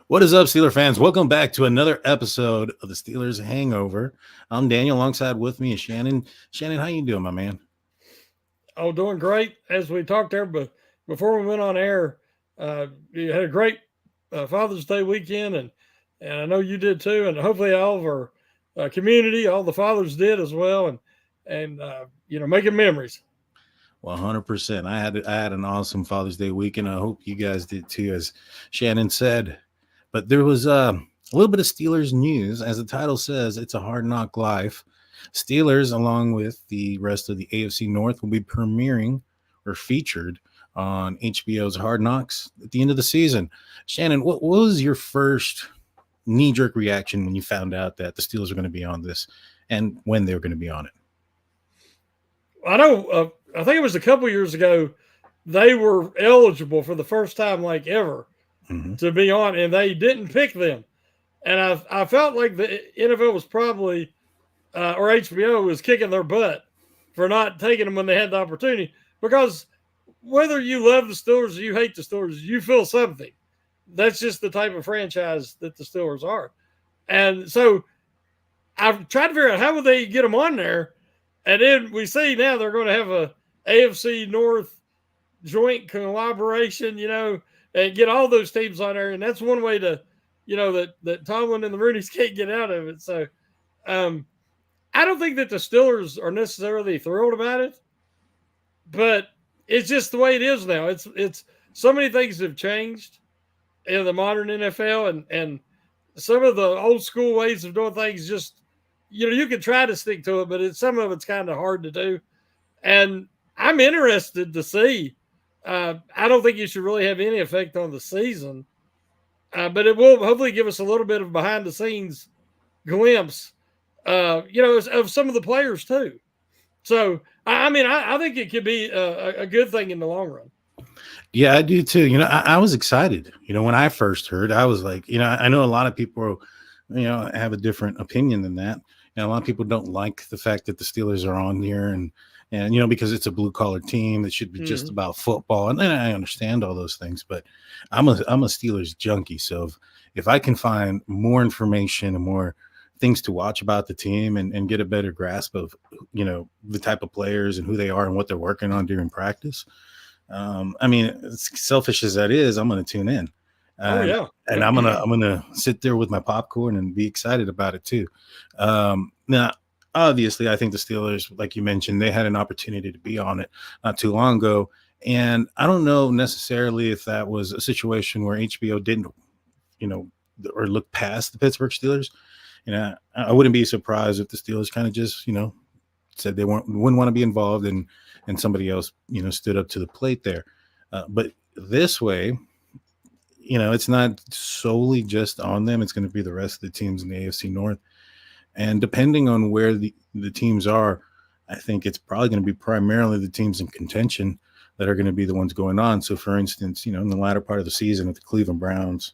What is up, Steeler fans? Welcome back to another episode of the Steelers Hangover. I'm Daniel. Alongside with me is Shannon. Shannon, how you doing, my man? Oh, doing great. As we talked there, but before we went on air, you had a great Father's Day weekend, and I know you did too, and hopefully all of our community, all the fathers did as well, and making memories. 100%. I had an awesome Father's Day weekend. I hope you guys did too, as Shannon said. But there was a little bit of Steelers news. As the title says, it's a hard knock life. Steelers, along with the rest of the AFC North, will be premiering or featured on HBO's Hard Knocks at the end of the season. Shannon, what was your first knee jerk reaction when you found out that the Steelers are going to be on this and when they were going to be on it? I know. I think it was a couple years ago. They were eligible for the first time, like ever, Mm-hmm. to be on, and they didn't pick them. And I felt like the NFL was probably or HBO was kicking their butt for not taking them when they had the opportunity. Because whether you love the Steelers or you hate the Steelers, you feel something. That's just the type of franchise that the Steelers are. And so I've tried to figure out how would they get them on there. And then we see now they're going to have a AFC North joint collaboration, and get all those teams on there. And that's one way to, that Tomlin and the Rooney's can't get out of it. So um, I don't think that the Steelers are necessarily thrilled about it, but it's just the way it is now. It's so many things have changed in the modern NFL, and some of the old school ways of doing things just you can try to stick to it, but some of it's kind of hard to do. And I'm interested to see. I don't think you should really have any effect on the season, but it will hopefully give us a little bit of behind the scenes glimpse, of some of the players too. So, I think it could be a good thing in the long run. Yeah, I do too. I was excited. When I first heard, I was like, I know a lot of people, have a different opinion than that. A lot of people don't like the fact that the Steelers are on here and because it's a blue collar team that should be just Mm-hmm. about football. And I understand all those things, but I'm a Steelers junkie. So if I can find more information and more things to watch about the team and get a better grasp of, the type of players and who they are and what they're working on during practice. As selfish as that is, I'm going to tune in, Oh and yeah. and I'm gonna sit there with my popcorn and be excited about it too. Now, obviously, I think the Steelers, like you mentioned, they had an opportunity to be on it not too long ago, and I don't know necessarily if that was a situation where HBO didn't, you know, or look past the Pittsburgh Steelers. I wouldn't be surprised if the Steelers kind of just, said they wouldn't want to be involved and somebody else, stood up to the plate there. But this way, it's not solely just on them. It's going to be the rest of the teams in the AFC North. And depending on where the teams are, I think it's probably going to be primarily the teams in contention that are going to be the ones going on. So, for instance, in the latter part of the season, if the Cleveland Browns,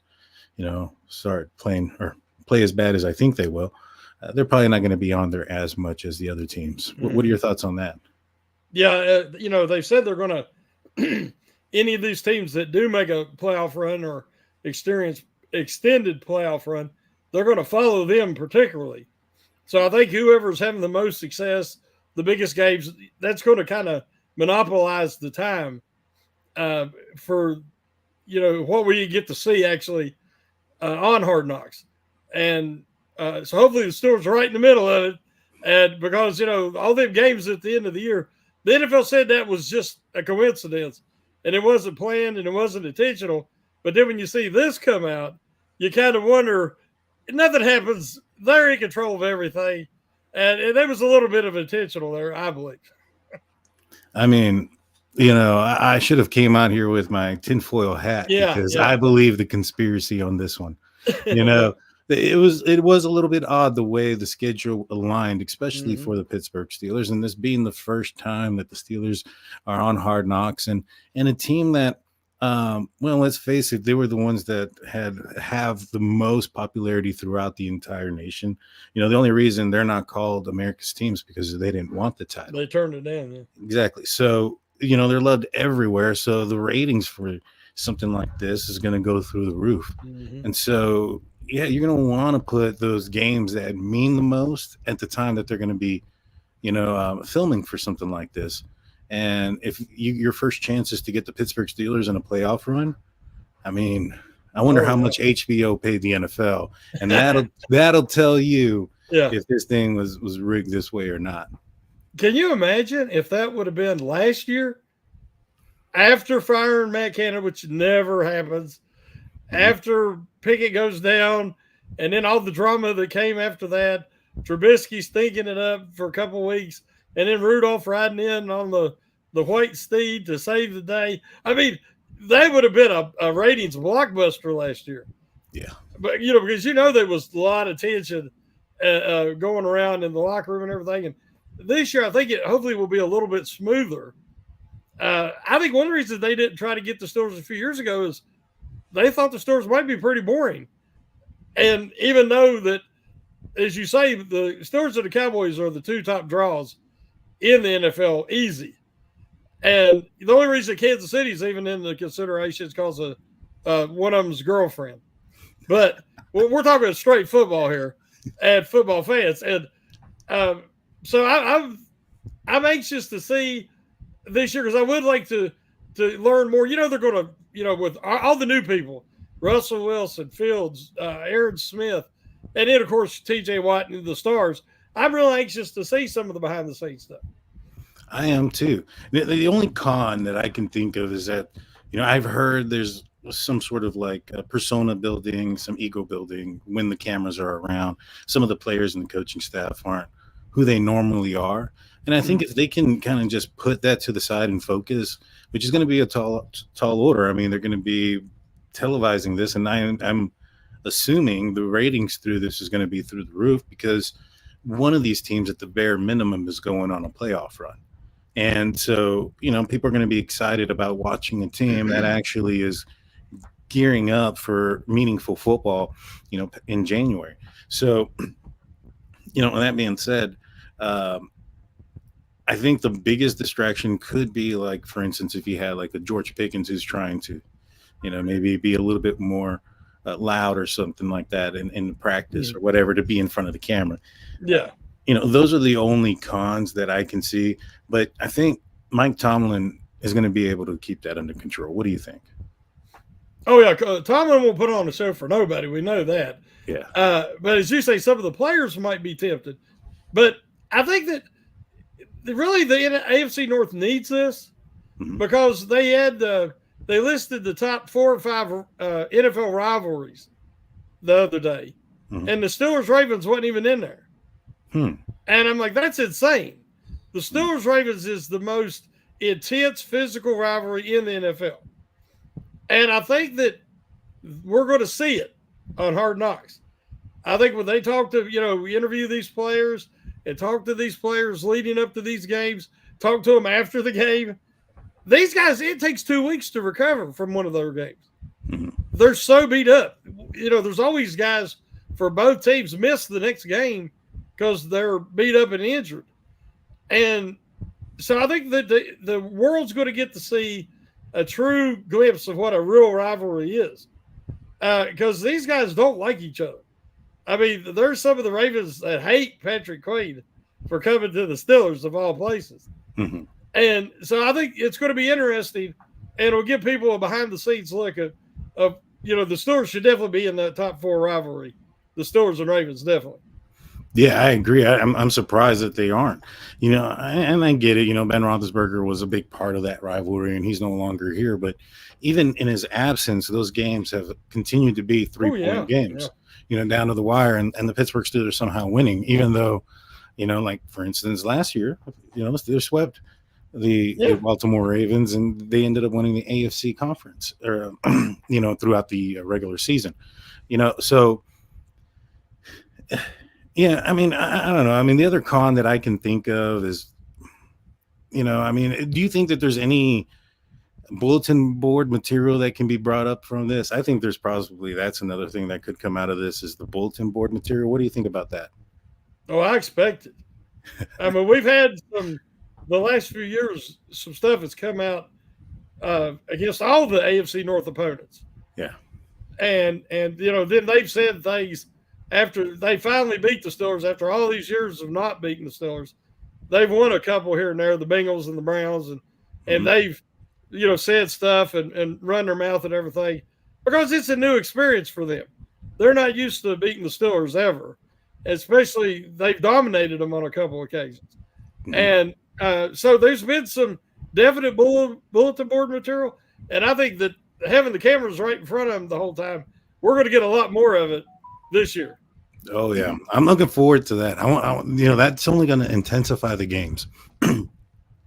start playing or play as bad as I think they will, they're probably not going to be on there as much as the other teams. What are Mm-hmm. your thoughts on that? Yeah, they said they're going to any of these teams that do make a playoff run or experience extended playoff run, they're going to follow them particularly. So I think whoever's having the most success, the biggest games, that's going to kind of monopolize the time for what we get to see actually on Hard Knocks, and so hopefully the Steelers are right in the middle of it, and because all them games at the end of the year, the NFL said that was just a coincidence, and it wasn't planned and it wasn't intentional. But then when you see this come out, you kind of wonder. Nothing happens. They're in control of everything, and there was a little bit of intentional there, I believe. I mean, I should have came out here with my tinfoil hat Yeah, because yeah, I believe the conspiracy on this one. You yeah. know, it was a little bit odd the way the schedule aligned, especially Hmm. for the Pittsburgh Steelers, and this being the first time that the Steelers are on Hard Knocks, and a team that, well, let's face it, they were the ones that have the most popularity throughout the entire nation. The only reason they're not called America's teams because they didn't want the title. They turned it down. Yeah. Exactly. So, they're loved everywhere. So the ratings for something like this is going to go through the roof. Mm-hmm. And so, yeah, you're going to want to put those games that mean the most at the time that they're going to be, filming for something like this. And if your first chance is to get the Pittsburgh Steelers in a playoff run, I mean, I wonder Oh how yeah. much HBO paid the NFL, and that'll tell you Yeah. if this thing was rigged this way or not. Can you imagine if that would have been last year after firing Matt Canada, which never happens, Mhm. after Pickett goes down, and then all the drama that came after that, Trubisky's thinking it up for a couple of weeks, and then Rudolph riding in on the white steed to save the day. I mean, that would have been a ratings blockbuster last year. Yeah. But because there was a lot of tension going around in the locker room and everything, and this year I think it hopefully will be a little bit smoother. I think one reason they didn't try to get the Steelers a few years ago is they thought the Steelers might be pretty boring. And even though that, as you say, the Steelers and the Cowboys are the two top draws in the NFL, easy. And the only reason Kansas City is even in the consideration is because of one of them's girlfriend. But we're talking straight football here and football fans. And so I'm anxious to see this year because I would like to learn more. They're going to, with all the new people, Russell Wilson, Fields, Aaron Smith, and then, of course, TJ Watt and the stars. I'm real anxious to see some of the behind the scenes stuff. I am too. The only con that I can think of is that, I've heard there's some sort of like a persona building, some ego building when the cameras are around. Some of the players and the coaching staff aren't who they normally are. And I think if they can kind of just put that to the side and focus, which is going to be a tall order. I mean, they're going to be televising this, and I'm assuming the ratings through this is going to be through the roof because one of these teams at the bare minimum is going on a playoff run. And so, people are going to be excited about watching a team that actually is gearing up for meaningful football, in January. So, that being said, I think the biggest distraction could be like, for instance, if you had like a George Pickens who's trying to, maybe be a little bit more loud or something like that in practice or whatever to be in front of the camera. Yeah. Those are the only cons that I can see. But I think Mike Tomlin is going to be able to keep that under control. What do you think? Oh, yeah. Tomlin won't put on a show for nobody. We know that. Yeah. But as you say, some of the players might be tempted. But I think that really the AFC North needs this because they listed the top 4 or 5 NFL rivalries the other day. And the Steelers-Ravens wasn't even in there. And I'm like, that's insane. The Steelers-Ravens is the most intense physical rivalry in the NFL. And I think that we're going to see it on Hard Knocks. I think when they talk to, we interview these players and talk to these players leading up to these games, talk to them after the game, these guys, it takes 2 weeks to recover from one of their games. They're so beat up. There's always guys for both teams miss the next game because they're beat up and injured. And so I think that the world's going to get to see a true glimpse of what a real rivalry is because these guys don't like each other. I mean, there's some of the Ravens that hate Patrick Queen for coming to the Steelers of all places. And so I think it's going to be interesting, and it'll give people a behind-the-scenes look of the Steelers should definitely be in that top 4 rivalry. The Steelers and Ravens, definitely. Yeah, I agree. I'm surprised that they aren't. And I get it. Ben Roethlisberger was a big part of that rivalry, and he's no longer here. But even in his absence, those games have continued to be 3-point games. Down to the wire, and the Pittsburgh Steelers somehow winning, even though, like for instance, last year, the Steelers swept the Baltimore Ravens, and they ended up winning the AFC conference, or throughout the regular season. So. Yeah, I mean, I don't know. I mean, the other con that I can think of is, do you think that there's any bulletin board material that can be brought up from this? I think that's another thing that could come out of this is the bulletin board material. What do you think about that? Oh, I expect it. I mean, we've had the last few years, some stuff has come out against all the AFC North opponents. Yeah. And then they've said things after they finally beat the Steelers after all these years of not beating the Steelers. They've won a couple here and there, the Bengals and the Browns, and they've said stuff and run their mouth and everything because it's a new experience for them. They're not used to beating the Steelers ever, especially they've dominated them on a couple of occasions. And so there's been some definite bulletin board material, and I think that having the cameras right in front of them the whole time, we're going to get a lot more of it this year. Oh yeah, I'm looking forward to that. I want that's only going to intensify the games.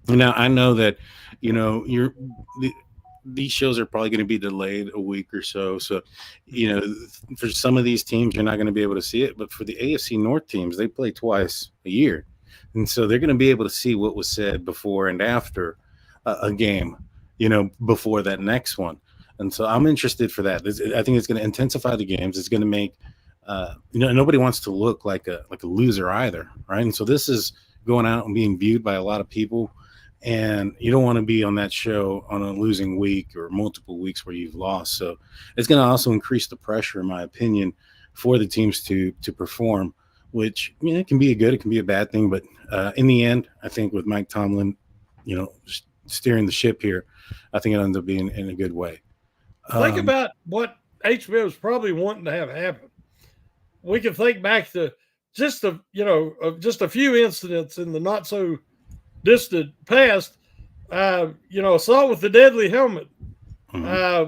Now I know that these shows are probably going to be delayed a week or so. So, for some of these teams, you're not going to be able to see it. But for the AFC North teams, they play twice a year, and so they're going to be able to see what was said before and after a game, before that next one. And so I'm interested for that. I think it's going to intensify the games. It's going to make, nobody wants to look like a loser either, right? And so this is going out and being viewed by a lot of people, and you don't want to be on that show on a losing week or multiple weeks where you've lost. So it's going to also increase the pressure, in my opinion, for the teams to perform, which it can be a good, it can be a bad thing, but in the end, I think with Mike Tomlin, steering the ship here, I think it ends up being in a good way. Think about what HBO is probably wanting to have happen. We can think back to just a few incidents in the not so distant past. Assault with the deadly helmet.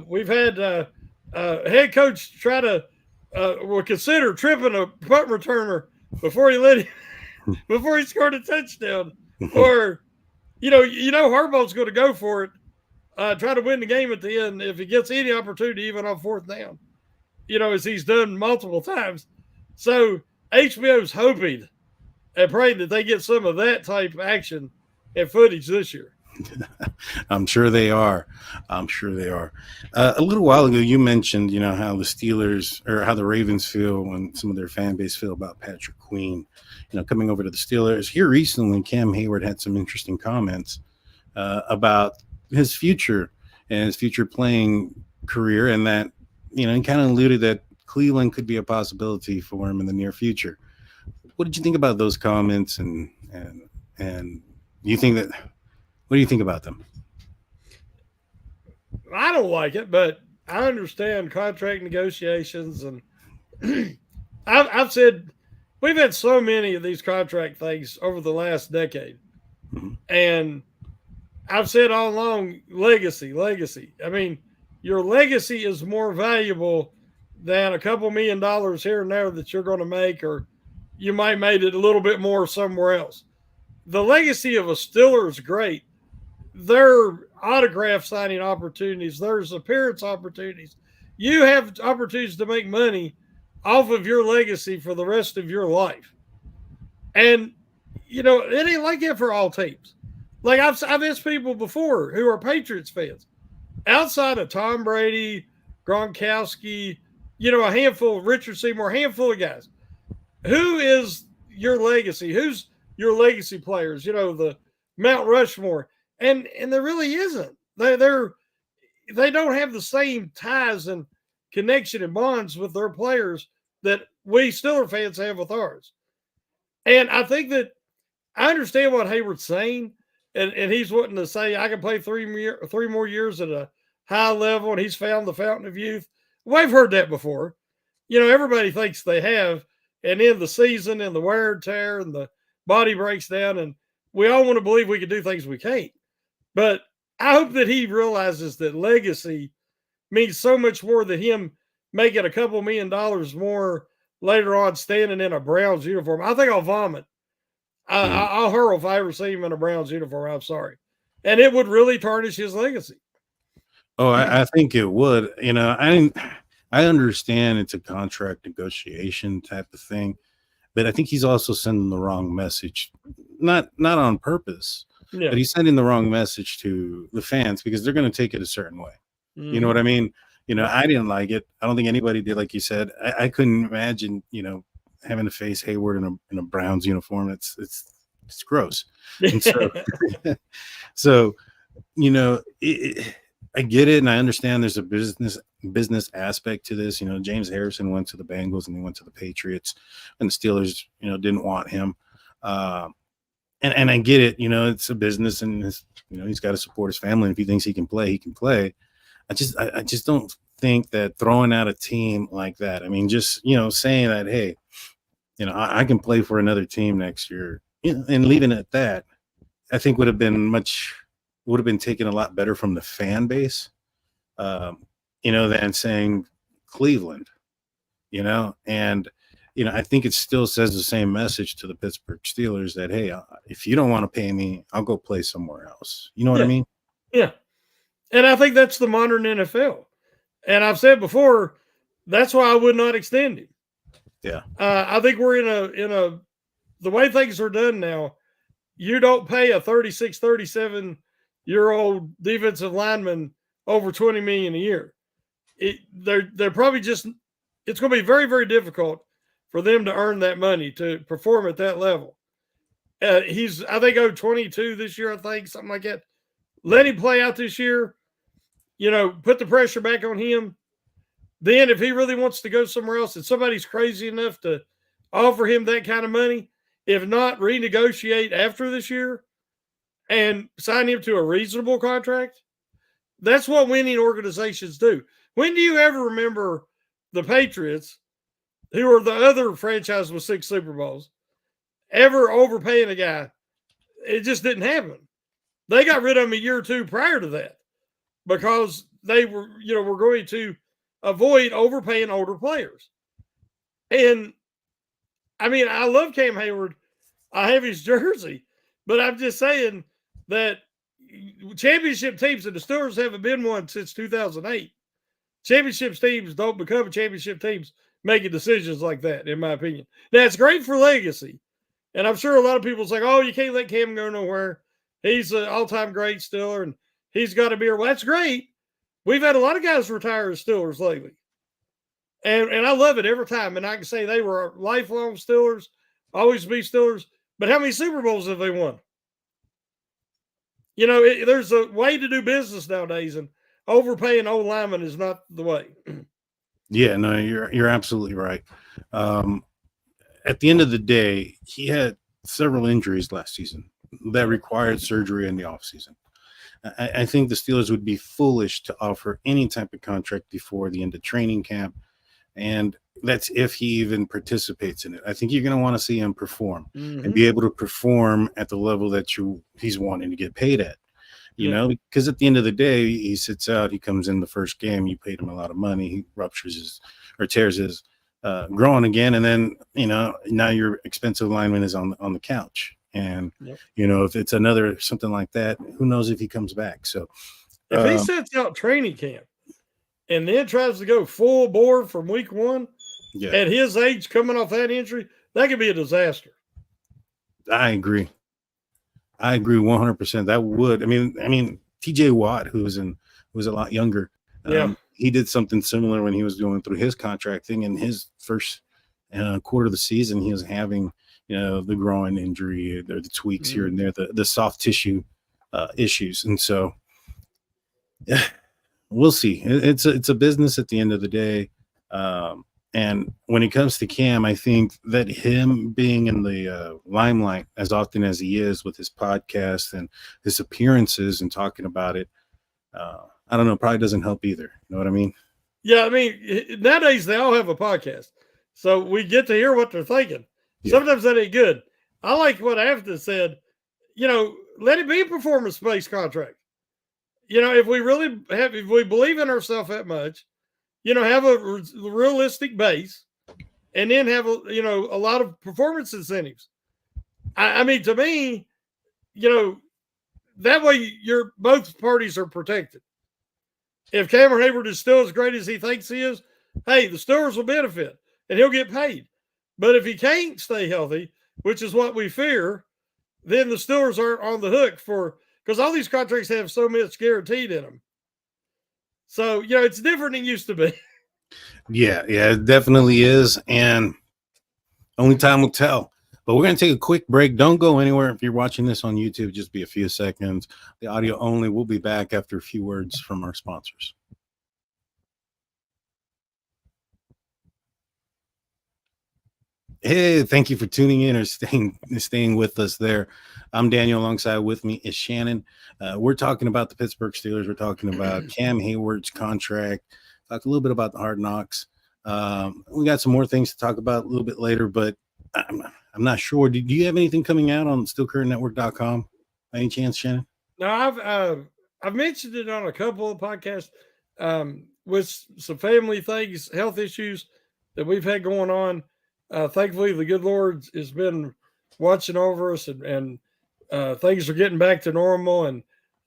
We've had a head coach try to consider tripping a punt returner before he scored a touchdown, or Harbaugh's going to go for it. Try to win the game at the end if he gets any opportunity, even on fourth down, as he's done multiple times. So HBO's hoping and praying that they get some of that type of action and footage this year. I'm sure they are. A little while ago, you mentioned, how the Steelers or how the Ravens feel and some of their fan base feel about Patrick Queen, coming over to the Steelers. Here recently, Cam Hayward had some interesting comments about his future and his future playing career, and that he kind of alluded that Cleveland could be a possibility for him in the near future. What did you think about those comments, and you think that? What do you think about them? I don't like it, but I understand contract negotiations, and I've said we've had so many of these contract things over the last decade, and I've said all along, legacy. I mean, your legacy is more valuable than a couple $1 million here and there that you're going to make, or you might made it a little bit more somewhere else. The legacy of a Steeler is great. Their autograph signing opportunities, there's appearance opportunities. You have opportunities to make money off of your legacy for the rest of your life. And, it ain't like that for all teams. Like I've asked people before who are Patriots fans, outside of Tom Brady, Gronkowski, a handful, Richard Seymour, a handful of guys. Who is your legacy? Who's your legacy players? The Mount Rushmore, and there really isn't. They don't have the same ties and connection and bonds with their players that we Steeler fans have with ours. And I think that I understand what Hayward's saying. And he's wanting to say, I can play three more years at a high level, and he's found the fountain of youth. We've heard that before. Everybody thinks they have, and in the season and the wear and tear and the body breaks down, and we all want to believe we can do things we can't. But I hope that he realizes that legacy means so much more than him making a couple $1 million more later on standing in a Browns uniform. I think I'll vomit. I'll hurl if I ever see him in a Browns uniform. I'm sorry. And it would really tarnish his legacy. Oh, I think it would. I understand it's a contract negotiation type of thing, but I think he's also sending the wrong message. Not on purpose, but he's sending the wrong message to the fans because they're going to take it a certain way. You know what I mean? I didn't like it. I don't think anybody did. Like you said, I couldn't imagine, having to face Hayward in a Browns uniform. It's gross. And so, I get it, and I understand there's a business aspect to this. James Harrison went to the Bengals and he went to the Patriots, and the Steelers, didn't want him. And I get it. It's a business, and he's got to support his family. And if he thinks he can play, he can play. I just don't think that throwing out a team like that. I mean, just saying that, hey, I can play for another team next year, and leaving it at that, I think would have been taken a lot better from the fan base, than saying Cleveland, and I think it still says the same message to the Pittsburgh Steelers that, hey, if you don't want to pay me, I'll go play somewhere else. You know what I mean? Yeah. And I think that's the modern NFL. And I've said before, that's why I would not extend him. Yeah. I think we're in the way things are done now, you don't pay a 36, 37-year-old defensive lineman over $20 million a year. They're probably just, it's going to be very, very difficult for them to earn that money to perform at that level. He's, I think, owed 22 this year, something like that. Let him play out this year, put the pressure back on him. Then if he really wants to go somewhere else and somebody's crazy enough to offer him that kind of money, if not, renegotiate after this year and sign him to a reasonable contract. That's what winning organizations do. When do you ever remember the Patriots, who are the other franchise with 6 Super Bowls, ever overpaying a guy? It just didn't happen. They got rid of him a year or two prior to that because they were going to avoid overpaying older players. And I mean, I love Cam Hayward. I have his jersey, but I'm just saying that championship teams, and the Steelers haven't been one since 2008. Championship teams don't become championship teams making decisions like that, in my opinion. Now, it's great for legacy. And I'm sure a lot of people say, oh, you can't let Cam go nowhere. He's an all-time great Steeler, and he's got to be here. Well, that's great. We've had a lot of guys retire as Steelers lately. And I love it every time. And I can say they were lifelong Steelers, always be Steelers. But how many Super Bowls have they won? There's a way to do business nowadays, and overpaying old linemen is not the way. Yeah, no, you're absolutely right. At the end of the day, he had several injuries last season that required surgery in the offseason. I think the Steelers would be foolish to offer any type of contract before the end of training camp. And that's if he even participates in it. I think you're going to want to see him perform and be able to perform at the level that he's wanting to get paid at, because at the end of the day, he sits out, he comes in the first game, you paid him a lot of money, he tears his groin again. And then, now your expensive lineman is on the couch. And, if it's something like that, who knows if he comes back. So if he sets out training camp and then tries to go full board from week one, at his age, coming off that injury, that could be a disaster. I agree 100%. That would. I mean, TJ Watt, who was a lot younger, he did something similar when he was going through his contracting. In his first quarter of the season, he was having the groin injury, the tweaks here and there, the soft tissue issues, and so we'll see. It's a business at the end of the day. And when it comes to Cam, I think that him being in the limelight as often as he is with his podcast and his appearances and talking about it, I don't know, probably doesn't help either. You know what I mean? Yeah, I mean, nowadays they all have a podcast, so we get to hear what they're thinking. Yeah. Sometimes that ain't good. I like what Afton said. Let it be a performance-based contract. If we believe in ourselves that much, have a realistic base, and then have a lot of performance incentives. I mean, to me, that way both parties are protected. If Cameron Hayward is still as great as he thinks he is, hey, the Steelers will benefit and he'll get paid. But if he can't stay healthy, which is what we fear, then the Steelers are on the hook because all these contracts have so much guaranteed in them. So, it's different than it used to be. Yeah, it definitely is. And only time will tell. But we're going to take a quick break. Don't go anywhere. If you're watching this on YouTube, just be a few seconds. The audio only. We'll be back after a few words from our sponsors. Hey, thank you for tuning in or staying with us there. I'm Daniel. Alongside with me is Shannon. We're talking about the Pittsburgh Steelers. We're talking about Cam Hayward's contract. Talked a little bit about the Hard Knocks. We got some more things to talk about a little bit later, but I'm not sure. Do you have anything coming out on SteelCurtainNetwork.com? By any chance, Shannon? No, I've mentioned it on a couple of podcasts with some family things, health issues that we've had going on. Thankfully, the good Lord has been watching over us, and things are getting back to normal,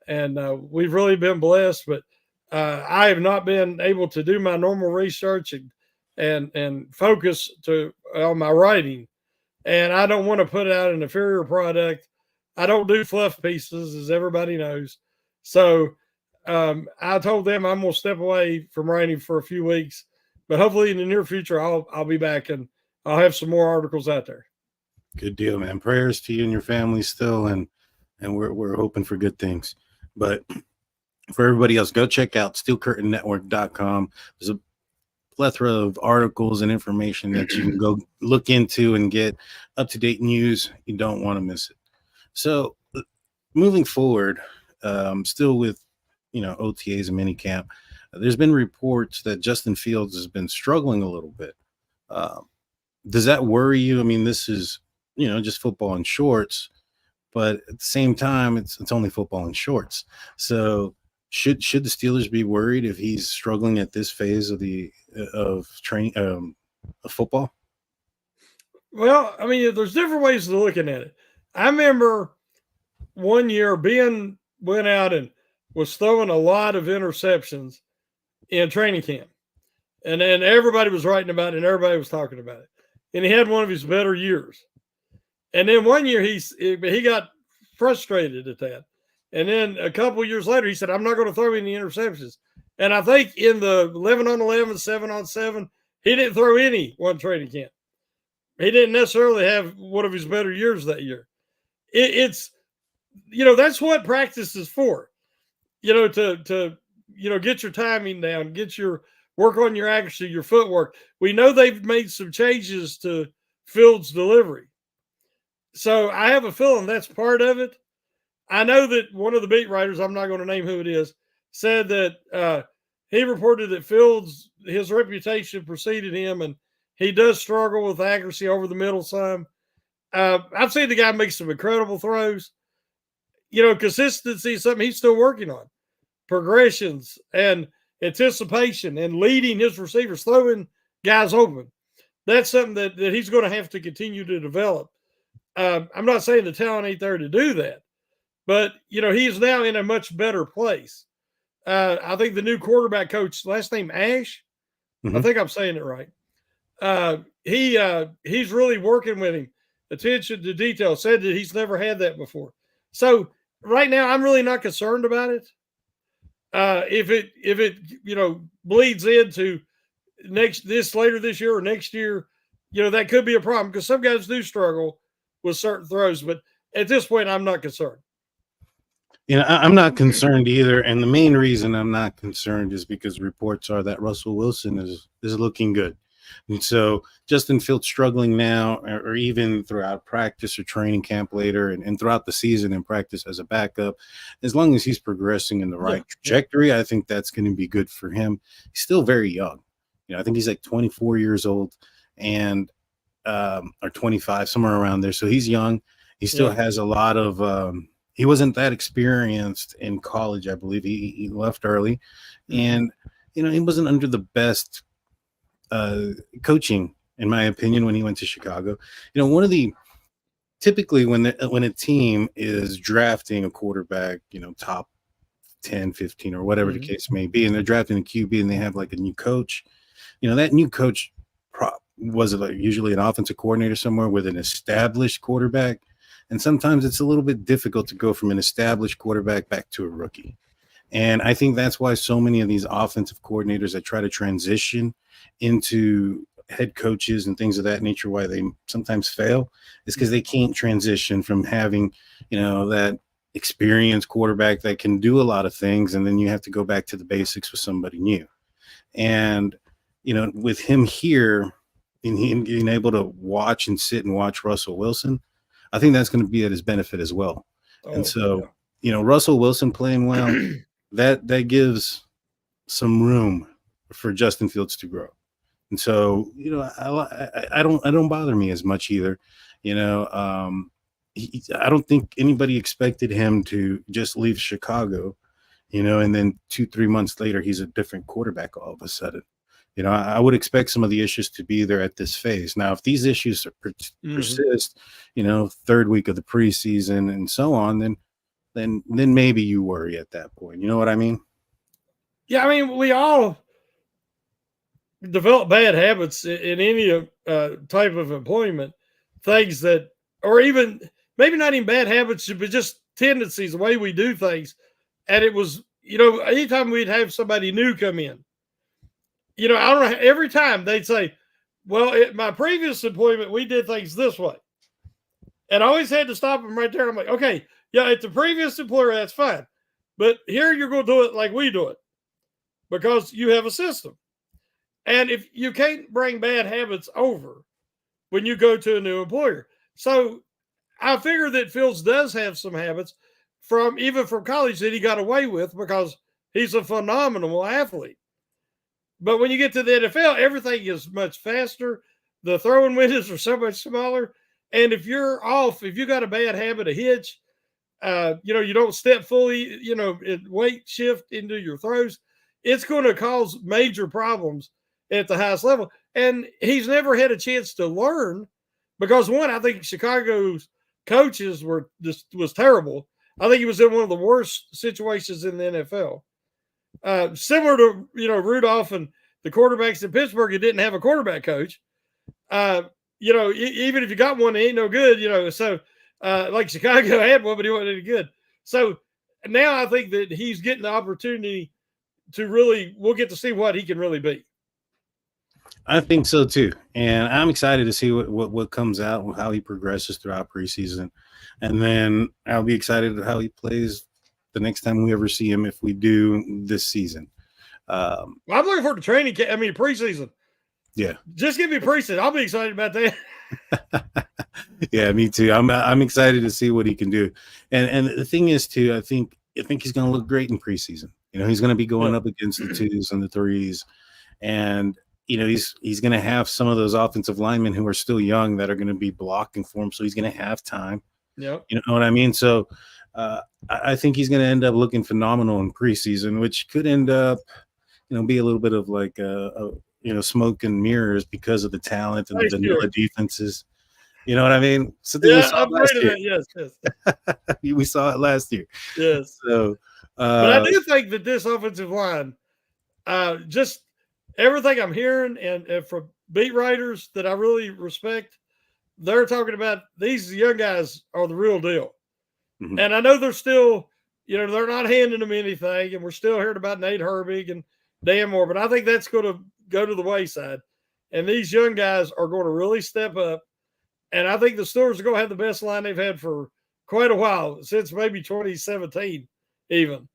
and we've really been blessed. But I have not been able to do my normal research and focus on my writing, and I don't want to put out an inferior product. I don't do fluff pieces, as everybody knows. So I told them I'm going to step away from writing for a few weeks, but hopefully in the near future I'll be back and I'll have some more articles out there. Good deal, man. Prayers to you and your family still, and we're hoping for good things. But for everybody else, go check out SteelCurtainNetwork.com. There's a plethora of articles and information that you can go look into and get up-to-date news. You don't want to miss it. So moving forward, still with OTAs and minicamp, there's been reports that Justin Fields has been struggling a little bit. Does that worry you? I mean, this is just football in shorts, but at the same time, it's only football in shorts. So should the Steelers be worried if he's struggling at this phase of training of football? Well, I mean, there's different ways of looking at it. I remember one year Ben went out and was throwing a lot of interceptions in training camp. And then everybody was writing about it and everybody was talking about it. And he had one of his better years. And then one year he got frustrated at that. And then a couple of years later, he said, I'm not going to throw any interceptions. And I think in the 11-on-11, 7-on-7, he didn't throw any one training camp. He didn't necessarily have one of his better years that year. It's that's what practice is for, to get your timing down, work on your accuracy, your footwork. We know they've made some changes to Fields' delivery. So I have a feeling that's part of it. I know that one of the beat writers, I'm not going to name who it is, said that he reported that Fields, his reputation preceded him, and he does struggle with accuracy over the middle some. I've seen the guy make some incredible throws. Consistency is something he's still working on. Progressions and anticipation and leading his receivers, throwing guys open. That's something that he's going to have to continue to develop. I'm not saying the talent ain't there to do that, but, he's now in a much better place. I think the new quarterback coach, last name Ash, I think I'm saying it right. He's really working with him. Attention to detail, said that he's never had that before. So right now, I'm really not concerned about it. If it bleeds into later this year or next year, that could be a problem because some guys do struggle with certain throws. But at this point, I'm not concerned. I'm not concerned either, and the main reason I'm not concerned is because reports are that Russell Wilson is looking good. And so Justin Fields struggling now, or even throughout practice or training camp later and throughout the season in practice as a backup, as long as he's progressing in the right trajectory, I think that's going to be good for him. He's still very young. I think he's like 24 years old or 25, somewhere around there. So he's young. He still has a lot of he wasn't that experienced in college, I believe. He left early. And, he wasn't under the best coaching, in my opinion, when he went to Chicago. Typically when a team is drafting a quarterback, top 10, 15 or whatever the case may be, and they're drafting a QB and they have like a new coach, that new coach was usually an offensive coordinator somewhere with an established quarterback. And sometimes it's a little bit difficult to go from an established quarterback back to a rookie. And I think that's why so many of these offensive coordinators that try to transition into head coaches and things of that nature, why they sometimes fail, is because they can't transition from having, that experienced quarterback that can do a lot of things, and then you have to go back to the basics with somebody new. And with him here and being able to watch and sit and watch Russell Wilson, I think that's going to be at his benefit as well. And so, Russell Wilson playing well, that gives some room for Justin Fields to grow. And so, I don't bother me as much either. I don't think anybody expected him to just leave Chicago, and then 2-3 months later, he's a different quarterback all of a sudden. I would expect some of the issues to be there at this phase. Now, if these issues persist, third week of the preseason and so on, then maybe you worry at that point. You know what I mean? Yeah, I mean, we all develop bad habits in any type of employment, things that, or even maybe not even bad habits, but just tendencies, the way we do things. And it was, anytime we'd have somebody new come in, I don't know, every time they'd say, well, at my previous employment, we did things this way. And I always had to stop them right there. I'm like, okay, yeah, at the previous employer, that's fine. But here you're going to do it like we do it because you have a system. And if you can't bring bad habits over when you go to a new employer. So I figure that Fields does have some habits from college that he got away with because he's a phenomenal athlete. But when you get to the NFL, everything is much faster. The throwing windows are so much smaller. And if you're off, if you got a bad habit, a hitch, you don't step fully, weight shift into your throws, it's going to cause major problems at the highest level. And he's never had a chance to learn because, one, I think Chicago's coaches was terrible. I think he was in one of the worst situations in the NFL. Similar to, Rudolph and the quarterbacks in Pittsburgh, he didn't have a quarterback coach. Even if you got one, it ain't no good, so like Chicago had one, but he wasn't any good. So now I think that he's getting the opportunity to we'll get to see what he can really be. I think so too. And I'm excited to see what comes out, how he progresses throughout preseason. And then I'll be excited how he plays the next time we ever see him, if we do this season. I'm looking forward to training camp. I mean, preseason. Yeah. Just give me preseason. I'll be excited about that. Yeah, me too. I'm excited to see what he can do. And the thing is too, I think he's going to look great in preseason. He's going to be going up against the 2s and the 3s. And, he's going to have some of those offensive linemen who are still young that are going to be blocking for him. So he's going to have time. Yeah. You know what I mean? So I think he's going to end up looking phenomenal in preseason, which could end up, be a little bit of like, smoke and mirrors because of the talent and the vanilla defenses. You know what I mean? So I'm afraid of that. Yes. We saw it last year. Yes. So, but I do think that this offensive line, just everything I'm hearing and from beat writers that I really respect, they're talking about these young guys are the real deal. Mm-hmm. And I know they're still, they're not handing them anything, and we're still hearing about Nate Herbig and Dan Moore, but I think that's going to go to the wayside. And these young guys are going to really step up. And I think the Steelers are going to have the best line they've had for quite a while, since maybe 2017, even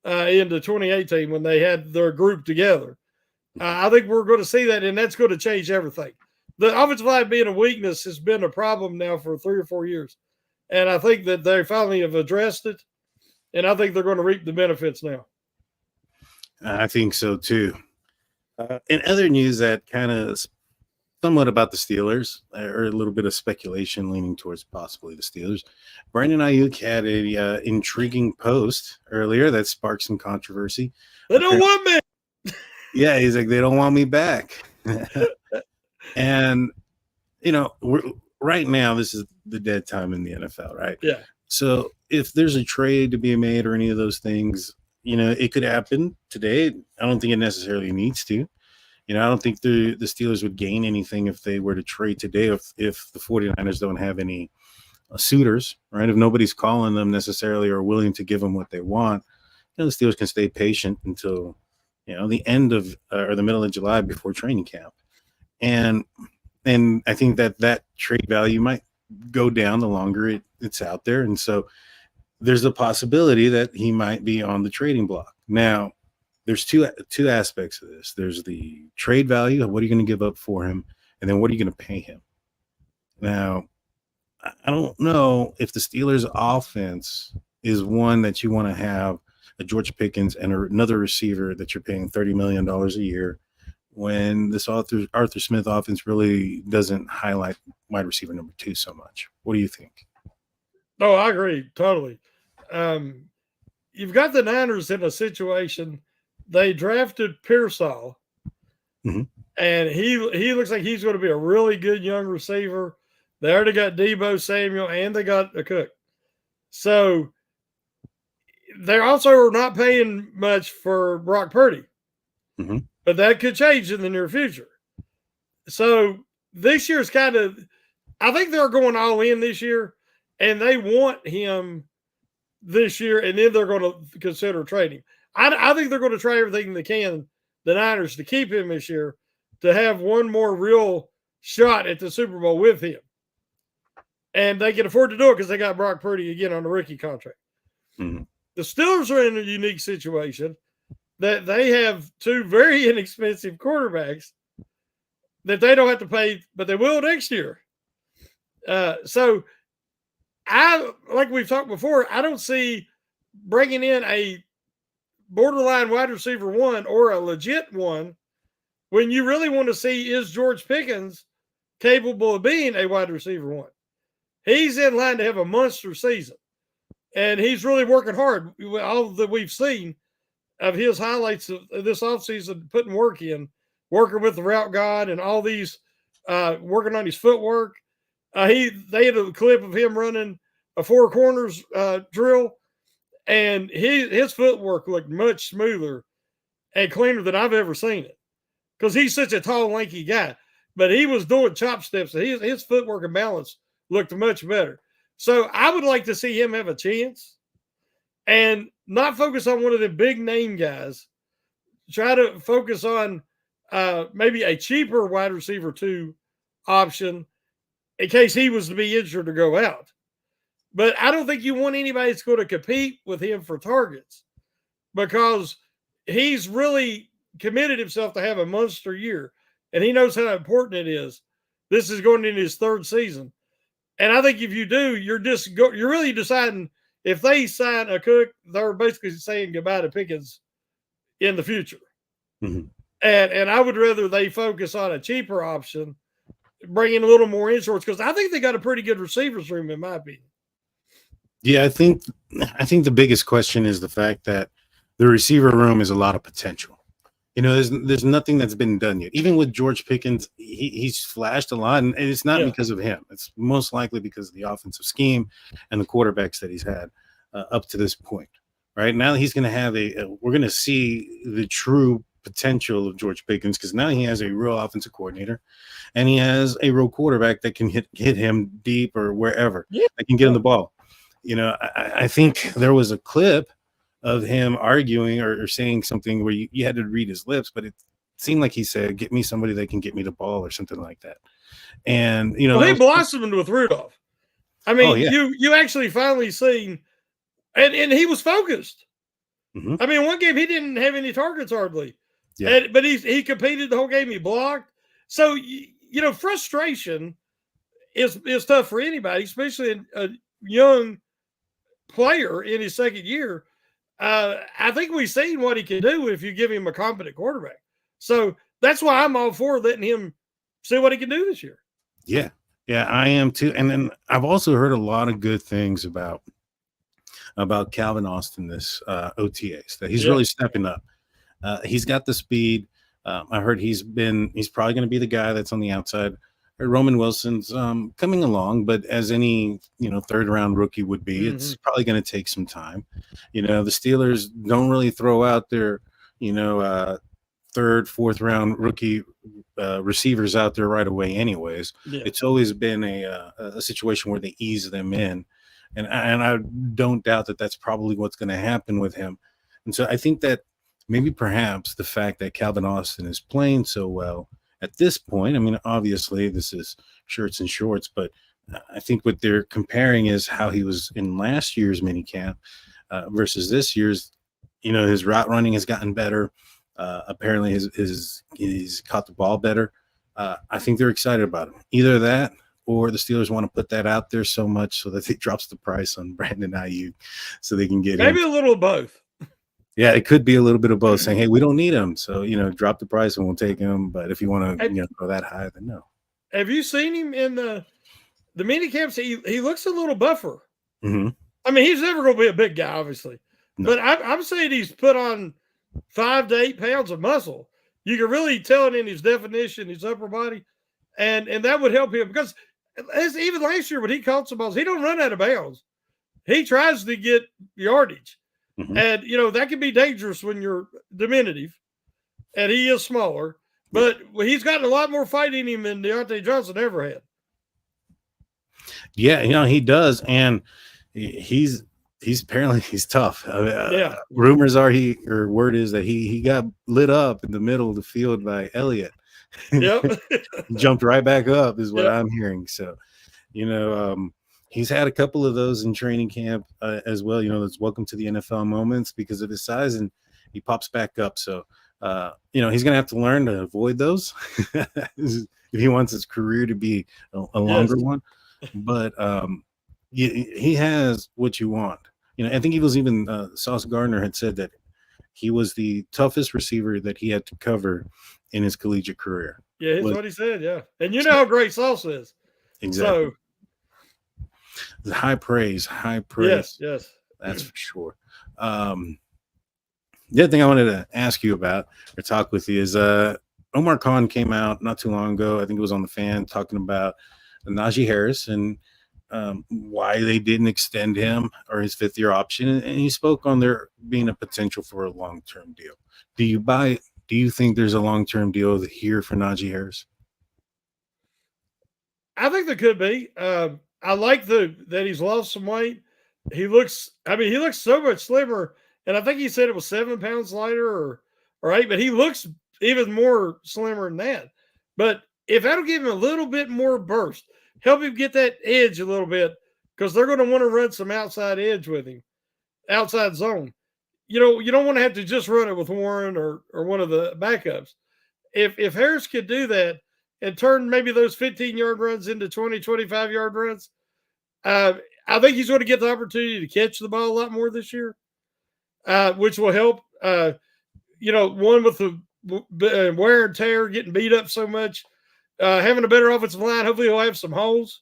into 2018 when they had their group together. I think we're going to see that, and that's going to change everything. The offensive line being a weakness has been a problem now for 3 or 4 years. And I think that they finally have addressed it, and I think they're going to reap the benefits now. I think so, too. In other news that kind of somewhat about the Steelers, or a little bit of speculation leaning towards possibly the Steelers, Brandon Ayuk had a intriguing post earlier that sparked some controversy. They don't want me. Yeah, he's like, they don't want me back. And, right now, this is the dead time in the NFL, right? Yeah. So if there's a trade to be made or any of those things, it could happen today. I don't think it necessarily needs to. I don't think the Steelers would gain anything if they were to trade today if the 49ers don't have any suitors, right? If nobody's calling them necessarily or willing to give them what they want, the Steelers can stay patient until, the end of or the middle of July before training camp. and I think that trade value might go down the longer it's out there, and so there's a possibility that he might be on the trading block. Now, there's two aspects of this. There's the trade value of what are you going to give up for him, and then what are you going to pay him. Now, I don't know if the Steelers' offense is one that you want to have a George Pickens and another receiver that you're paying $30 million a year, when this Arthur Smith offense really doesn't highlight wide receiver number 2 so much. What do you think? No, I agree totally. You've got the Niners in a situation. They drafted Pearsall, and he looks like he's going to be a really good young receiver. They already got Deebo Samuel, and they got a Cook. So they also are not paying much for Brock Purdy, but that could change in the near future. So this year's kind of, I think they're going all in this year, and they want him this year, and then they're going to consider trading. I think they're going to try everything they can, the Niners, to keep him this year, to have one more real shot at the Super Bowl with him. And they can afford to do it because they got Brock Purdy again on the rookie contract. The Steelers are in a unique situation that they have 2 very inexpensive quarterbacks that they don't have to pay, but they will next year. So like we've talked before, I don't see bringing in a borderline wide receiver 1 or a legit one when you really want to see, is George Pickens capable of being a wide receiver 1? He's in line to have a monster season, and he's really working hard. All that we've seen of his highlights of this offseason, putting work in, working with the route god and all these, working on his footwork. They had a clip of him running a 4 corners drill, and his footwork looked much smoother and cleaner than I've ever seen it, because he's such a tall, lanky guy. But he was doing chop steps, and his footwork and balance looked much better. So I would like to see him have a chance and not focus on one of the big name guys. Try to focus on maybe a cheaper wide receiver 2 option in case he was to be injured or go out. But I don't think you want anybody that's going to compete with him for targets, because he's really committed himself to have a monster year, and he knows how important it is. This is going into his 3rd season. And I think if you do, you're really deciding, if they sign a Cook, they're basically saying goodbye to Pickens in the future. And I would rather they focus on a cheaper option, bring in a little more insurance, because I think they got a pretty good receivers room, in my opinion. Yeah, I think the biggest question is the fact that the receiver room is a lot of potential. There's nothing that's been done yet. Even with George Pickens, he's flashed a lot, and it's not because of him. It's most likely because of the offensive scheme and the quarterbacks that he's had up to this point. Right now, he's going to have we're going to see the true potential of George Pickens, because now he has a real offensive coordinator, and he has a real quarterback that can hit him deep or wherever. That can get him the ball. I think there was a clip of him arguing or saying something where you had to read his lips, but it seemed like he said, "Get me somebody that can get me the ball," or something like that. And he blossomed with Rudolph. I mean, you actually finally seen, and he was focused. I mean, one game he didn't have any targets hardly, but he competed the whole game. He blocked. So frustration is tough for anybody, especially a young player in his 2nd year. I think we've seen what he can do if you give him a competent quarterback. So that's why I'm all for letting him see what he can do this year. Yeah, I am too. And then I've also heard a lot of good things about Calvin Austin this OTAs, that he's really stepping up. He's got the speed. I heard he's probably going to be the guy that's on the outside. Roman Wilson's coming along, but as any 3rd round rookie would be, it's probably going to take some time. The Steelers don't really throw out their 3rd, 4th round rookie receivers out there right away. Anyways, it's always been a situation where they ease them in, and I don't doubt that that's probably what's going to happen with him. And so I think that maybe perhaps the fact that Calvin Austin is playing so well at this point, I mean, obviously this is shirts and shorts, but I think what they're comparing is how he was in last year's mini camp versus this year's. His route running has gotten better. Apparently, he's caught the ball better. I think they're excited about him. Either that, or the Steelers want to put that out there so much so that it drops the price on Brandon Ayuk, so they can get maybe him. a little of both. Yeah, it could be a little bit of both, saying, "Hey, we don't need him, so drop the price and we'll take him." But if you want to, go that high, then no. Have you seen him in the mini camps? He looks a little buffer. Mm-hmm. I mean, he's never going to be a big guy, obviously, but I'm saying he's put on 5 to 8 pounds of muscle. You can really tell it in his definition, his upper body, and that would help him because even last year when he caught some balls, he don't run out of bounds. He tries to get yardage, and that can be dangerous when you're diminutive, and he is smaller. But he's gotten a lot more fight in him than Deontay Johnson ever had. Yeah, he does, and he's apparently he's tough. Yeah. Rumors are word is that he got lit up in the middle of the field by Elliott. Yep. Jumped right back up is what I'm hearing. So, he's had a couple of those in training camp as well. Those welcome to the NFL moments because of his size, and he pops back up. So, he's going to have to learn to avoid those if he wants his career to be a longer one. But he has what you want. I think it was even Sauce Gardner had said that he was the toughest receiver that he had to cover in his collegiate career. Yeah, that's what he said. Yeah, and you know how great Sauce is. Exactly. So, high praise. Yes. That's for sure. The other thing I wanted to ask you about or talk with you is Omar Khan came out not too long ago. I think it was on the Fan talking about Najee Harris and why they didn't extend him or his 5th-year option. And he spoke on there being a potential for a long-term deal. Do you buy it? Do you think there's a long-term deal here for Najee Harris? I think there could be. I like that he's lost some weight. He looks so much slimmer. And I think he said it was 7 pounds lighter or 8, but he looks even more slimmer than that. But if that'll give him a little bit more burst, help him get that edge a little bit, because they're going to want to run some outside edge with him, outside zone. You don't want to have to just run it with Warren or one of the backups. If Harris could do that and turn maybe those 15-yard runs into 20, 25-yard runs, I think he's going to get the opportunity to catch the ball a lot more this year, which will help. One with the wear and tear, getting beat up so much, having a better offensive line. Hopefully he'll have some holes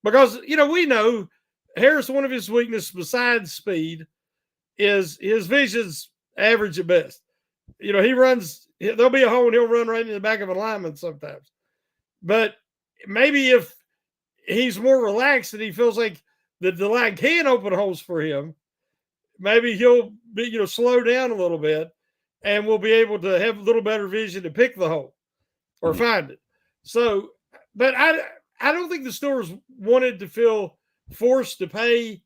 because, we know Harris, one of his weaknesses besides speed is his vision's average at best. He runs, there'll be a hole and he'll run right in the back of a lineman sometimes. But maybe if he's more relaxed and he feels like the line can open holes for him, maybe he'll be, slow down a little bit and we'll be able to have a little better vision to pick the hole or find it. So, but I don't think the Steelers wanted to feel forced to pay,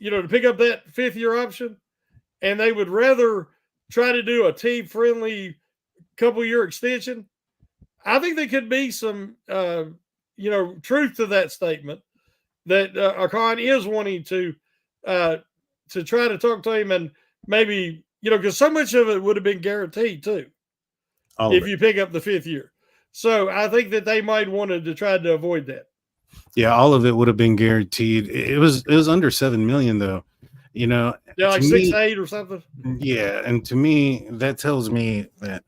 to pick up that 5th-year option. And they would rather try to do a team-friendly couple-year extension. I think there could be some, truth to that statement that Khan is wanting to try to talk to him and maybe, because so much of it would have been guaranteed too, if you pick up the 5th year. So I think that they might wanted to try to avoid that. Yeah, all of it would have been guaranteed. It was under $7 million though. Yeah, like 6-8 or something. Yeah, and to me, that tells me that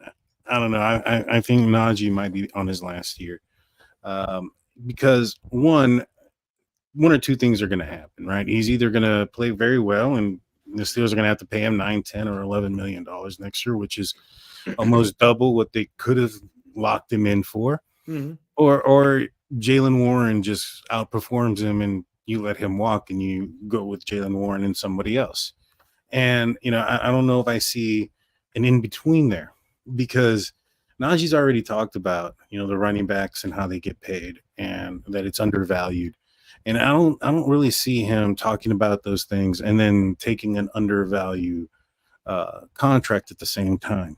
I don't know. I think Najee might be on his last year, because one or two things are going to happen, right? He's either going to play very well, and the Steelers are going to have to pay him $9, $10, or $11 million next year, which is almost double what they could have locked him in for, or Jaylen Warren just outperforms him and you let him walk and you go with Jaylen Warren and somebody else. And, I don't know if I see an in-between there, because Najee's already talked about, the running backs and how they get paid and that it's undervalued. And I don't really see him talking about those things and then taking an undervalued contract at the same time.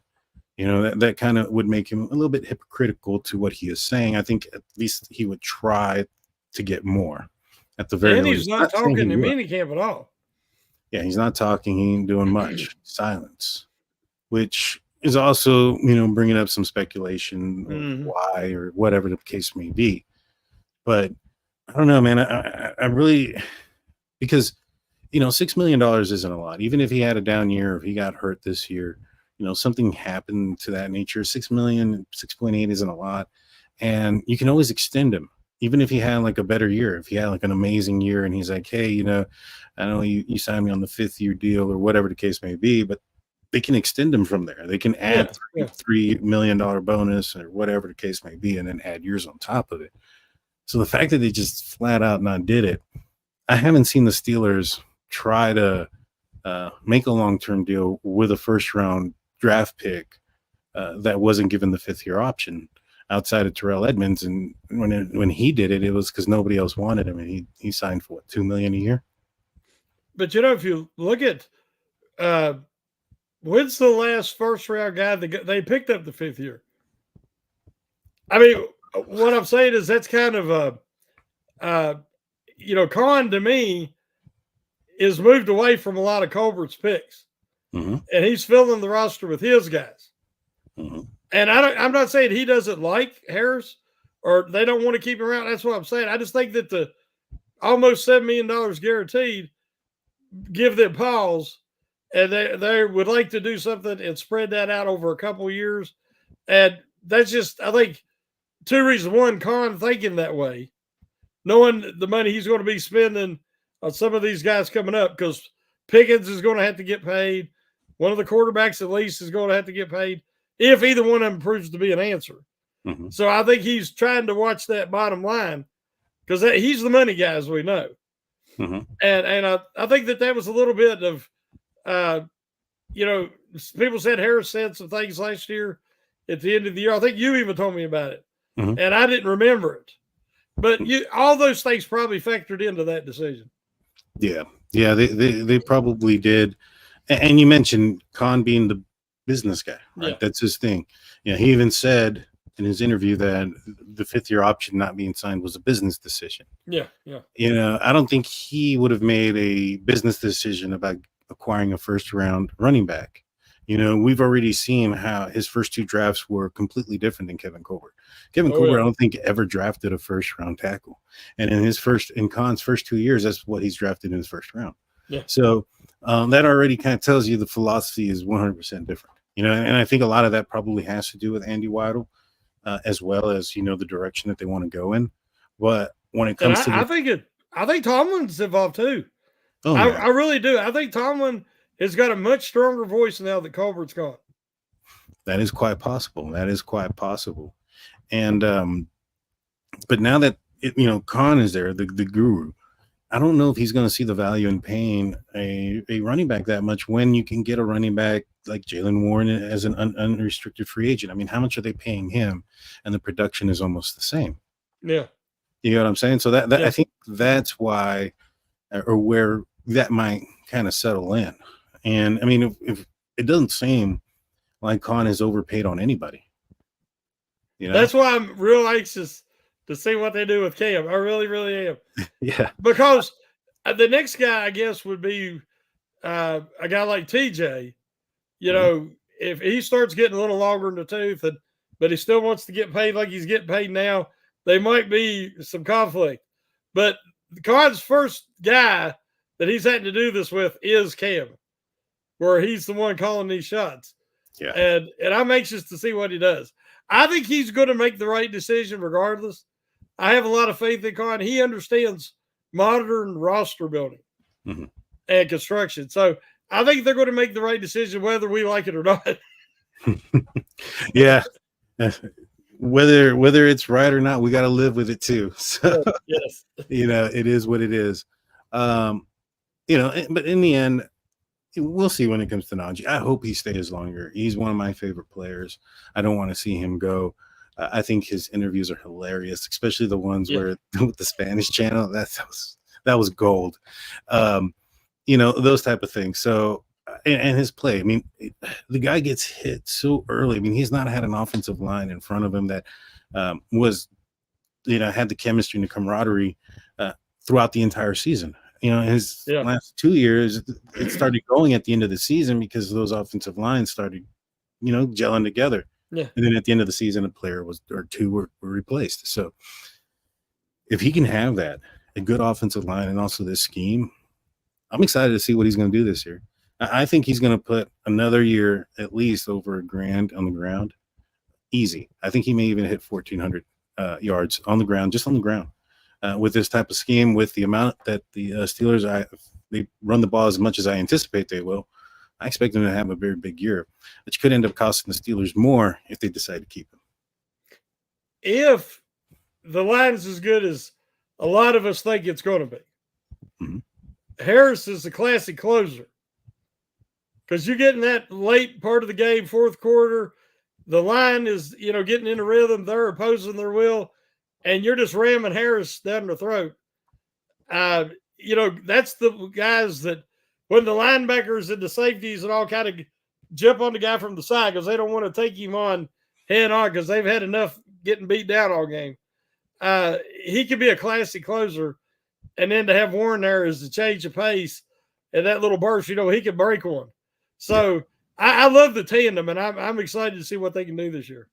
That kind of would make him a little bit hypocritical to what he is saying. I think at least he would try to get more at the very And he's least. not talking in minicamp at all. Yeah, he's not talking. He ain't doing much. Silence, which is also, bringing up some speculation of why or whatever the case may be. But I don't know, man. I really, because, $6 million isn't a lot. Even if he had a down year, or if he got hurt this year, something happened to that nature. 6 million, 6.8 isn't a lot. And you can always extend him. Even if he had like a better year, if he had like an amazing year and he's like, hey, I know you signed me on the 5th-year deal or whatever the case may be, but they can extend him from there. They can add $3 million bonus or whatever the case may be, and then add years on top of it. So the fact that they just flat out not did it, I haven't seen the Steelers try to make a long-term deal with a first-round draft pick that wasn't given the 5th-year option outside of Terrell Edmonds. And when he did it, it was because nobody else wanted him, and he signed for what, $2 million a year. But if you look at when's the last first-round guy that they picked up the 5th year? I mean, what I'm saying is that's kind of Khan to me is moved away from a lot of Colbert's picks, and he's filling the roster with his guys. And I'm not saying he doesn't like Harris or they don't want to keep him around. That's what I'm saying. I just think that the almost $7 million guaranteed give them pause, and they would like to do something and spread that out over a couple of years. And that's just, I think, 2 reasons. One, Khan thinking that way, knowing the money he's going to be spending on some of these guys coming up, because Pickens is going to have to get paid. One of the quarterbacks at least is going to have to get paid if either one of them proves to be an answer. So I think he's trying to watch that bottom line because he's the money guy, as we know. And I think that was a little bit of, people said Harris said some things last year at the end of the year. I think you even told me about it, and I didn't remember it. But all those things probably factored into that decision. Yeah, they probably did. And you mentioned Khan being the business guy, right? Yeah. That's his thing. He even said in his interview that the 5th-year option not being signed was a business decision. Yeah. I don't think he would have made a business decision about acquiring a first-round running back. We've already seen how his first 2 drafts were completely different than Kevin Colbert. Kevin Colbert, I don't think ever drafted a first-round tackle. And in Khan's first 2 years, that's what he's drafted in his first round. Yeah. So that already kind of tells you the philosophy is 100% different. And I think a lot of that probably has to do with Andy Weidel, as well as, the direction that they want to go in. But when it comes I think Tomlin's involved too. Oh, I really do. I think Tomlin has got a much stronger voice now that Colbert's gone. That is quite possible. And but now that Khan is there, the guru, I don't know if he's going to see the value in paying a running back that much when you can get a running back like Jaylen Warren as an unrestricted free agent. I mean, how much are they paying him? And the production is almost the same. Yeah. You know what I'm saying? So that I think that's why, or where that might kind of settle in. And I mean, if it doesn't seem like Khan is overpaid on anybody. That's why I'm real anxious to see what they do with Cam. I really, really am. Yeah. Because the next guy, I guess, would be a guy like TJ. If he starts getting a little longer in the tooth, but he still wants to get paid like he's getting paid now, they might be some conflict. But Khan's first guy that he's had to do this with is Cam, where he's the one calling these shots. Yeah. And I'm anxious to see what he does. I think he's going to make the right decision regardless. I have a lot of faith in Khan. He understands modern roster building and construction. So I think they're going to make the right decision whether we like it or not. Yeah. Whether it's right or not, we got to live with it too. So, yes. It is what it is. But in the end, we'll see when it comes to Najee. I hope he stays longer. He's one of my favorite players. I don't want to see him go. I think his interviews are hilarious, especially the ones where with the Spanish channel. That was gold. Those type of things. So and his play. I mean, the guy gets hit so early. I mean, he's not had an offensive line in front of him that was, had the chemistry and the camaraderie throughout the entire season. His last 2 years, it started going at the end of the season because those offensive lines started, gelling together. Yeah. And then at the end of the season, a player or two were replaced. So if he can have that, a good offensive line and also this scheme, I'm excited to see what he's going to do this year. I think he's going to put another year at least over $1,000 on the ground. Easy. I think he may even hit 1,400 yards on the ground, just on the ground. With this type of scheme, with the amount that the Steelers, they run the ball as much as I anticipate they will, I expect them to have a very big year, which could end up costing the Steelers more if they decide to keep him. If the line's as good as a lot of us think it's going to be, mm-hmm. Harris is a classic closer because you're getting that late part of the game, fourth quarter. The line is, getting into rhythm. They're opposing their will, and you're just ramming Harris down their throat. That's the guys that when the linebackers and the safeties and all kind of jump on the guy from the side because they don't want to take him on head on because they've had enough getting beat down all game. He could be a classic closer. And then to have Warren there is to change the pace and that little burst, he could break one. So I love the tandem, and I'm excited to see what they can do this year.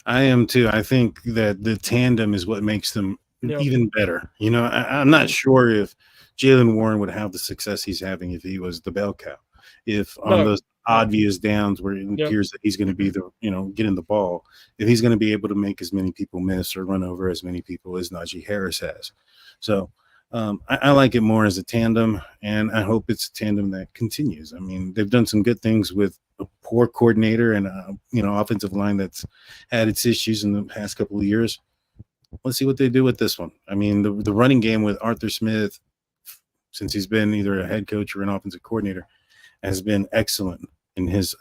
I am too. I think that the tandem is what makes them even better. I'm not sure if Jaylen Warren would have the success he's having if he was the bell cow. If on those obvious downs where it appears that he's going to be the, getting the ball, if he's going to be able to make as many people miss or run over as many people as Najee Harris has. So I like it more as a tandem, and I hope it's a tandem that continues. I mean, they've done some good things with a poor coordinator and offensive line that's had its issues in the past couple of years. Let's see what they do with this one. I mean, the running game with Arthur Smith, since he's been either a head coach or an offensive coordinator, has been excellent in his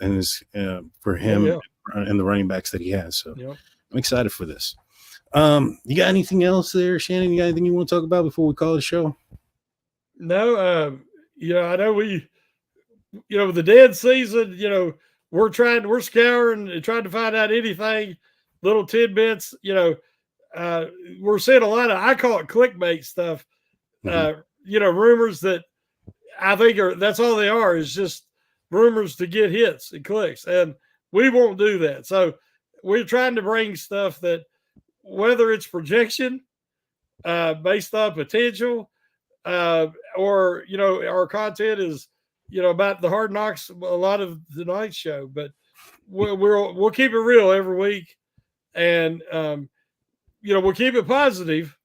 for him and the running backs that he has. So I'm excited for this. You got anything else there, Shannon? You got anything you want to talk about before we call it a show? No, I know the dead season, we're scouring and trying to find out anything, little tidbits, we're seeing a lot of, I call it clickbait stuff, rumors that I think that's all they are, is just rumors to get hits and clicks. And we won't do that. So we're trying to bring stuff that, whether it's projection based on potential or, our content is, about the Hard Knocks, a lot of the night show, but we'll keep it real every week. And, we'll keep it positive.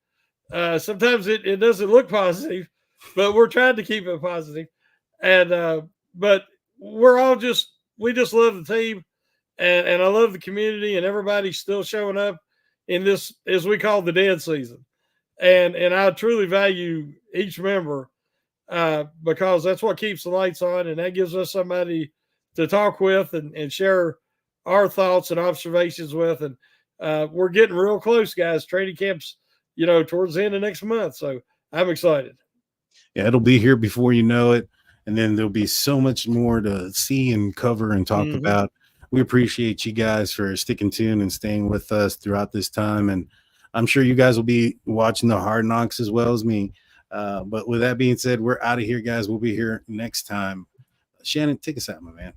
Sometimes it doesn't look positive, but we're trying to keep it positive. And, but we just love the team, and I love the community, and everybody's still showing up in this, as we call the dead season. And I truly value each member because that's what keeps the lights on, and that gives us somebody to talk with and share our thoughts and observations with. And we're getting real close, guys. Training camps, towards the end of next month. So I'm excited. Yeah, it'll be here before you know it. And then there'll be so much more to see and cover and talk about. We appreciate you guys for sticking tuned and staying with us throughout this time. And I'm sure you guys will be watching the Hard Knocks as well as me. But with that being said, we're out of here, guys. We'll be here next time. Shannon, take us out, my man.